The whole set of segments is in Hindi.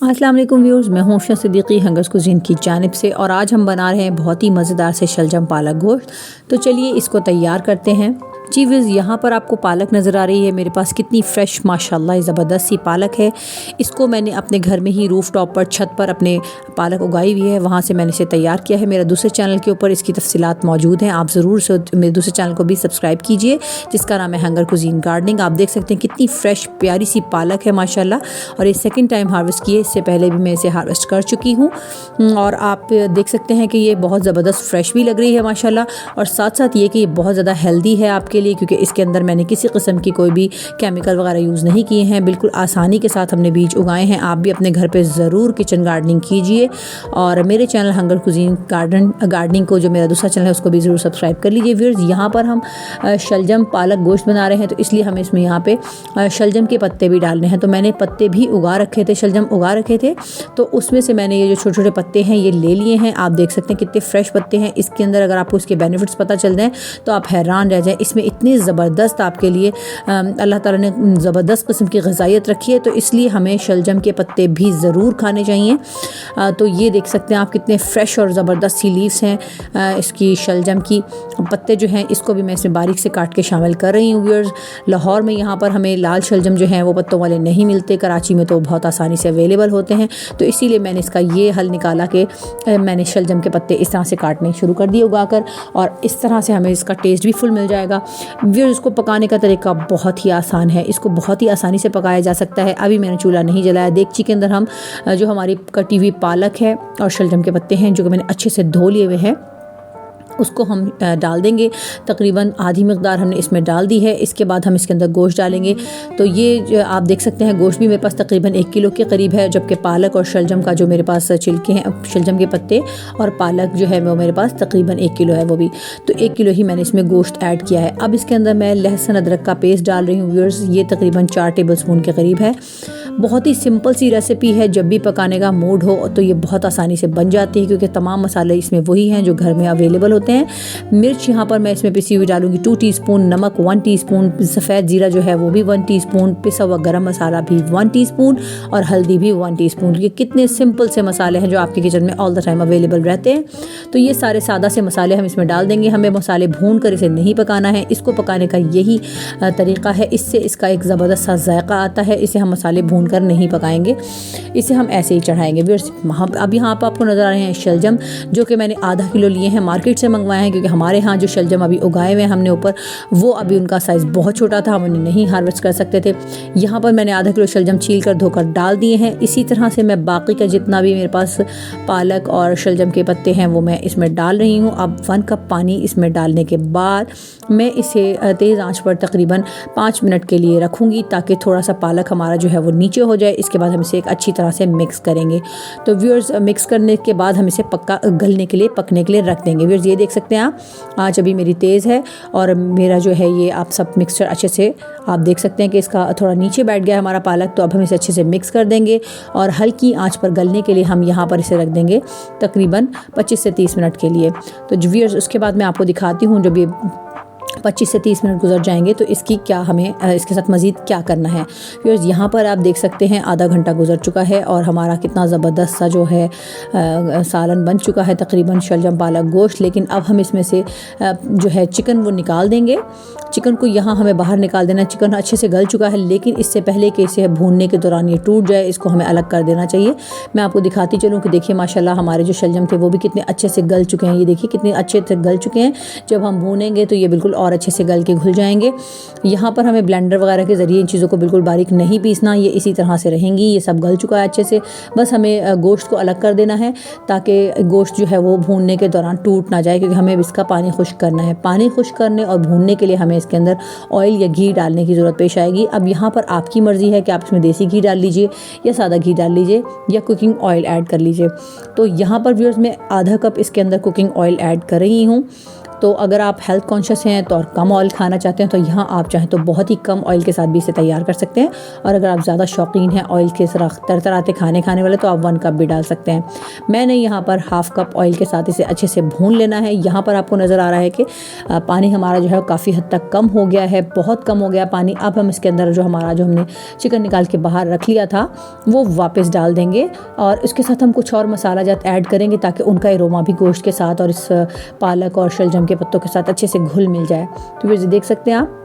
अस्सलाम वालेकुम व्यूअर्स, मैं हूं उषा सिद्दीकी हंगर्स कुज़ीन की जानिब से और आज हम बना रहे हैं बहुत ही मज़ेदार से शलजम पालक गोश्त। तो चलिए इसको तैयार करते हैं। जी व्यूअर्स, यहाँ पर आपको पालक नज़र आ रही है मेरे पास, कितनी फ़्रेश माशाल्लाह ज़बरदस्त सी पालक है। इसको मैंने अपने घर में ही रूफ़ टॉप पर छत पर अपने पालक उगाई हुई है, वहाँ से मैंने इसे तैयार किया है। मेरा दूसरे चैनल के ऊपर इसकी तफसीलात मौजूद हैं, आप ज़रूर से मेरे दूसरे चैनल को भी सब्सक्राइब कीजिए जिसका नाम है हंगर कुज़ीन गार्डनिंग। आप देख सकते हैं कितनी फ़्रेश प्यारी सी पालक है माशाल्लाह, और ये सेकेंड टाइम हार्वेस्ट की है। इससे पहले भी मैं इसे हार्वेस्ट कर चुकी हूँ और आप देख सकते हैं कि ये बहुत ज़बरदस्त फ्रेश भी लग रही है माशाल्लाह। और साथ साथ ये कि ये बहुत ज़्यादा हेल्दी है आपके लिए, क्योंकि इसके अंदर मैंने किसी किस्म की कोई भी केमिकल वगैरह यूज़ नहीं किए हैं। बिल्कुल आसानी के साथ हमने बीज उगाए हैं। आप भी अपने घर पे ज़रूर किचन गार्डनिंग कीजिए और मेरे चैनल हंगर कुज़ीन गार्डनिंग को, जो मेरा दूसरा चैनल है, उसको भी ज़रूर सब्सक्राइब कर लीजिए। व्यूअर्स, यहाँ पर हम शलजम पालक गोश्त बना रहे हैं, तो इसलिए हमें इसमें यहाँ पे शलजम के पत्ते भी डालने हैं। तो मैंने पत्ते भी उगा रखे थे, शलजम उगा रखे थे, तो उसमें से मैंने ये जो छोटे छोटे पत्ते हैं ये ले लिए हैं। आप देख सकते हैं कितने फ्रेश पत्ते हैं इसके अंदर। अगर आपको इसके बेनिफिट्स पता चल जाएँ तो आप हैरान रह जाएँ। इसमें इतनी ज़बरदस्त आपके लिए अल्लाह ताला ने ज़बरदस्त किस्म की ग़िज़ाइयत रखी है, तो इसलिए हमें शलजम के पत्ते भी ज़रूर खाने चाहिए। तो ये देख सकते हैं आप कितने फ़्रेश और ज़बरदस्त सी लीव्स हैं इसकी शलजम की। पत्ते जो हैं इसको भी मैं इसमें बारीक से काट के शामिल कर रही हूँ। व्यूअर्स, लाहौर में यहाँ पर हमें लाल शलजम जो हैं वो पत्तों वाले नहीं मिलते, कराची में तो बहुत आसानी से अवेलेबल होते हैं। तो इसीलिए मैंने इसका ये हल निकाला कि मैंने शलजम के पत्ते इस तरह से काटने शुरू कर दिए उगाकर, और इस तरह से हमें इसका टेस्ट भी फुल मिल जाएगा। व्यूअर्स, इसको पकाने का तरीका बहुत ही आसान है, इसको बहुत ही आसानी से पकाया जा सकता है। अभी मैंने चूल्हा नहीं जलाया। देगची के अंदर हम जो हमारी कटी हुई पालक है और शलजम के पत्ते हैं जो कि मैंने अच्छे से धो लिए हुए हैं, उसको हम डाल देंगे। तकरीबन आधी मकदार हमने इसमें डाल दी है। इसके बाद हम इसके अंदर गोश्त डालेंगे। तो ये आप देख सकते हैं गोश्त भी मेरे पास तकरीबन 1 किलो के करीब है, जबकि पालक और शलजम का जो मेरे पास छिलके हैं, शलजम के पत्ते और पालक जो है वो मेरे पास तकरीबन 1 किलो है वो भी। तो 1 किलो ही मैंने इसमें गोश्त ऐड किया है। अब इसके अंदर मैं लहसुन अदरक का पेस्ट डाल रही हूँ। व्यूअर्स, ये तकरीबन 4 टेबल स्पून के करीब है। बहुत ही सिंपल सी रेसिपी है, जब भी पकाने का मूड हो तो ये बहुत आसानी से बन जाती है, क्योंकि तमाम मसाले इसमें वही हैं जो घर में अवेलेबल होते हैं। मिर्च यहाँ पर मैं इसमें पिसी हुई डालूंगी 2 टीस्पून, नमक 1 टीस्पून, सफ़ेद जीरा जो है वो भी 1 टीस्पून, पिसा हुआ गरम मसाला भी 1 टीस्पून और हल्दी भी 1 टीस्पून। ये कितने सिंपल से मसाले हैं जो आपके किचन में ऑल द टाइम अवेलेबल रहते हैं। तो ये सारे सादा से मसाले हम इसमें डाल देंगे। हमें मसाले भून कर इसे नहीं पकाना है, इसको पकाने का यही तरीका है। इससे इसका एक ज़बरदस्त सा जायका आता है। इसे हम मसाले भून कर नहीं पकाएंगे, इसे हम ऐसे ही चढ़ाएंगे। अब यहाँ पर आपको नज़र आ रहे हैं शलजम, जो कि मैंने आधा किलो लिए हैं, मार्केट से मंगवाए हैं, क्योंकि हमारे यहाँ जो शलजम अभी उगाए हुए हैं हमने ऊपर, वो अभी उनका साइज़ बहुत छोटा था, हम उन्हें नहीं हार्वेस्ट कर सकते थे। यहाँ पर मैंने आधा किलो शलजम छील कर धोकर डाल दिए हैं। इसी तरह से मैं बाकी का जितना भी मेरे पास पालक और शलजम के पत्ते हैं वो मैं इसमें डाल रही हूँ। अब 1 कप पानी इसमें डालने के बाद मैं इसे तेज़ आंच पर तकरीबन 5 मिनट के लिए रखूँगी, ताकि थोड़ा सा पालक हमारा जो है वो नीचे हो जाए। इसके बाद हम इसे एक अच्छी तरह से मिक्स करेंगे। तो व्यूअर्स, मिक्स करने के बाद हम इसे गलने के लिए, पकने के लिए रख देंगे। व्यूअर्स, ये देख सकते हैं आप, आँच अभी मेरी तेज़ है और मेरा जो है ये आप सब मिक्सचर अच्छे से आप देख सकते हैं कि इसका थोड़ा नीचे बैठ गया है हमारा पालक। तो अब हम इसे अच्छे से मिक्स कर देंगे और हल्की आंच पर गलने के लिए हम यहाँ पर इसे रख देंगे तकरीबन 25 से 30 मिनट के लिए। तो व्यूअर्स, उसके बाद मैं आपको दिखाती हूँ जब ये 25 से 30 मिनट गुजर जाएंगे तो इसकी क्या हमें इसके साथ मज़ीद क्या करना है। फिर यहाँ पर आप देख सकते हैं आधा घंटा गुजर चुका है और हमारा कितना ज़बरदस्त सा जो है सालन बन चुका है, तकरीबन शलजम पालक गोश्त। लेकिन अब हम इसमें से जो है चिकन वो निकाल देंगे। चिकन को यहाँ हमें बाहर निकाल देना है। चिकन अच्छे से गल चुका है, लेकिन इससे पहले कि इसे भूनने के दौरान ये टूट जाए, इसको हमें अलग कर देना चाहिए। मैं आपको दिखाती चलूँ कि देखिए माशाल्लाह हमारे जो शलजम थे वो भी कितने अच्छे से गल चुके हैं। ये देखिए कितने अच्छे से गल चुके हैं। जब हम भूनेंगे तो ये बिल्कुल और अच्छे से गल के घुल जाएंगे। यहाँ पर हमें ब्लेंडर वगैरह के ज़रिए इन चीज़ों को बिल्कुल बारीक नहीं पीसना, ये इसी तरह से रहेंगी। ये सब गल चुका है अच्छे से, बस हमें गोश्त को अलग कर देना है ताकि गोश्त जो है वो भूनने के दौरान टूट ना जाए, क्योंकि हमें इसका पानी खुश्क करना है। पानी खुश्क करने और भूनने के लिए हमें इसके अंदर ऑयल या घी डालने की ज़रूरत पेश आएगी। अब यहाँ पर आपकी मर्ज़ी है कि आप इसमें देसी घी डाल लीजिए या सादा घी डाल लीजिए या कुकिंग ऑयल ऐड कर लीजिए। तो यहाँ पर व्यूअर्स मैं आधा कप इसके अंदर कुकिंग ऑयल ऐड कर रही हूँ। तो अगर आप हेल्थ कॉन्शियस हैं तो और कम ऑयल खाना चाहते हैं तो यहाँ आप चाहें तो बहुत ही कम ऑयल के साथ भी इसे तैयार कर सकते हैं। और अगर आप ज़्यादा शौकीन हैं ऑयल के तरतराते खाने वाले तो आप 1 कप भी डाल सकते हैं। मैंने यहाँ पर हाफ़ कप ऑयल के साथ इसे अच्छे से भून लेना है। यहाँ पर आपको नज़र आ रहा है कि पानी हमारा जो है काफ़ी हद तक कम हो गया है, बहुत कम हो गया पानी। अब हम इसके अंदर जो हमने चिकन निकाल के बाहर रख लिया था वो वापस डाल देंगे और इसके साथ हम कुछ और मसाला जात ऐड करेंगे ताकि उनका एरोमा भी गोश्त के साथ और इस पालक और शलजम के पत्तों के साथ अच्छे से घुल मिल जाए। तो फिर देख सकते हैं आप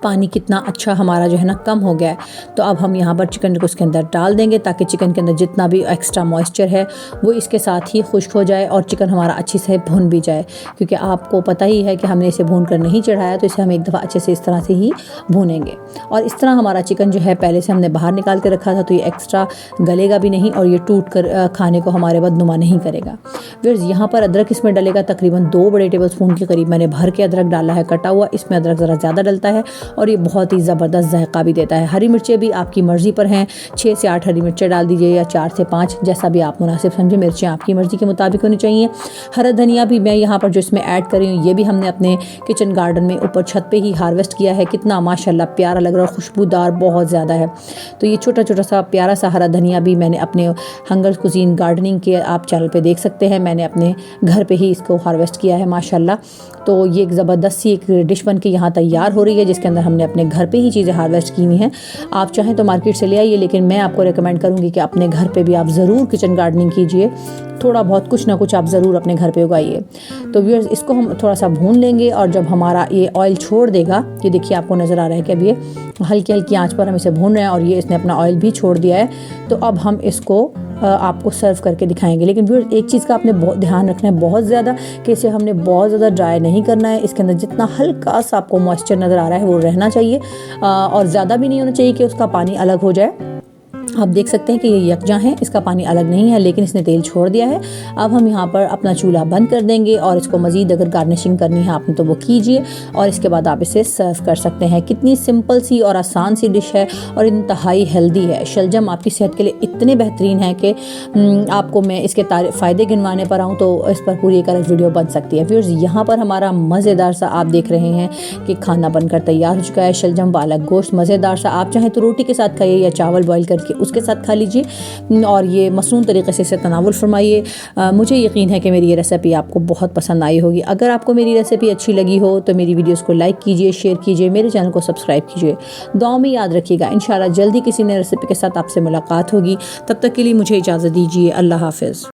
पानी कितना अच्छा हमारा जो है ना कम हो गया है। तो अब हम यहाँ पर चिकन को इसके अंदर डाल देंगे ताकि चिकन के अंदर जितना भी एक्स्ट्रा मॉइस्चर है वो इसके साथ ही खुश्क हो जाए और चिकन हमारा अच्छे से भुन भी जाए, क्योंकि आपको पता ही है कि हमने इसे भून कर नहीं चढ़ाया, तो इसे हम एक दफ़ा अच्छे से इस तरह से ही भूनेंगे। और इस तरह हमारा चिकन जो है पहले से हमने बाहर निकाल के रखा था तो ये एक्स्ट्रा गलेगा भी नहीं और ये टूट कर खाने को हमारे बदनुमा नहीं करेगा। फिर यहाँ पर अदरक इसमें डलेगा, तकरीबन 2 बड़े टेबल स्पून के करीब मैंने भर के अदरक डाला है कटा हुआ। इसमें अदरक ज़रा ज़्यादा डलता है और ये बहुत ही ज़बरदस्त जायका भी देता है। हरी मिर्चें भी आपकी मर्ज़ी पर हैं, 6 से 8 हरी मिर्चें डाल दीजिए या 4 से 5, जैसा भी आप मुनासिब समझें। मिर्चें आपकी मर्ज़ी के मुताबिक होनी चाहिए। हरा धनिया भी मैं यहाँ पर जो इसमें ऐड कर रही हूँ ये भी हमने अपने किचन गार्डन में ऊपर छत पे ही हार्वेस्ट किया है। कितना माशाल्लाह प्यारा लग रहा है, खुशबूदार बहुत ज़्यादा है। तो ये छोटा छोटा सा प्यारा सा हरा धनिया भी मैंने अपने हंगर्स कुजीन गार्डनिंग के आप चैनल पे देख सकते हैं, मैंने अपने घर पे ही इसको हार्वेस्ट किया है माशाल्लाह। तो ये एक ज़बरदस्त सी एक डिश बन के यहाँ तैयार हो रही है जिसके अंदर हमने अपने घर पे ही चीज़ें हार्वेस्ट की हुई हैं। आप चाहें तो मार्केट से ले आइए, लेकिन मैं आपको रेकमेंड करूँगी कि अपने घर पे भी आप ज़रूर किचन गार्डनिंग कीजिए, थोड़ा बहुत कुछ ना कुछ आप ज़रूर अपने घर पे उगाइए। तो व्यूअर्स इसको हम थोड़ा सा भून लेंगे और जब हमारा ये ऑयल छोड़ देगा, ये देखिए आपको नज़र आ रहा है कि अब ये हल्की हल्की आंच पर हम इसे भून रहे हैं और ये इसने अपना ऑयल भी छोड़ दिया है। तो अब हम इसको आपको सर्व करके दिखाएंगे। लेकिन व्यूअर्स एक चीज़ का आपने बहुत ध्यान रखना है बहुत ज़्यादा, कि इसे हमने बहुत ज़्यादा ड्राई नहीं करना है। इसके अंदर जितना हल्का सा आपको मॉइस्चर नज़र आ रहा है वो रहना चाहिए और ज़्यादा भी नहीं होना चाहिए कि उसका पानी अलग हो जाए। आप देख सकते हैं कि ये यकजा है, इसका पानी अलग नहीं है लेकिन इसने तेल छोड़ दिया है। अब हम यहाँ पर अपना चूल्हा बंद कर देंगे और इसको मज़ीद अगर गार्निशिंग करनी है आपने तो वो कीजिए और इसके बाद आप इसे सर्व कर सकते हैं। कितनी सिंपल सी और आसान सी डिश है और इंतहाई हेल्दी है। शलजम आपकी सेहत के लिए इतने बेहतरीन है कि आपको मैं इसके फ़ायदे गिनवाने पर आऊँ तो इस पर पूरी एक अलग वीडियो बन सकती है। फिर यहाँ पर हमारा मज़ेदार सा आप देख रहे हैं कि खाना बनकर तैयार हो चुका है। शलजम पालक गोश्त मज़ेदार सा, आप चाहें तो रोटी के साथ खाइए या चावल बॉयल करके उसके साथ खा लीजिए और ये मसनून तरीके से इसे तनावुल फरमाइए। मुझे यकीन है कि मेरी ये रेसिपी आपको बहुत पसंद आई होगी। अगर आपको मेरी रेसिपी अच्छी लगी हो तो मेरी वीडियोस को लाइक कीजिए, शेयर कीजिए, मेरे चैनल को सब्सक्राइब कीजिए। दुआ में याद रखिएगा, इंशाल्लाह जल्दी किसी नई रेसिपी के साथ आपसे मुलाकात होगी। तब तक के लिए मुझे इजाज़त दीजिए। अल्लाह हाफ़िज़।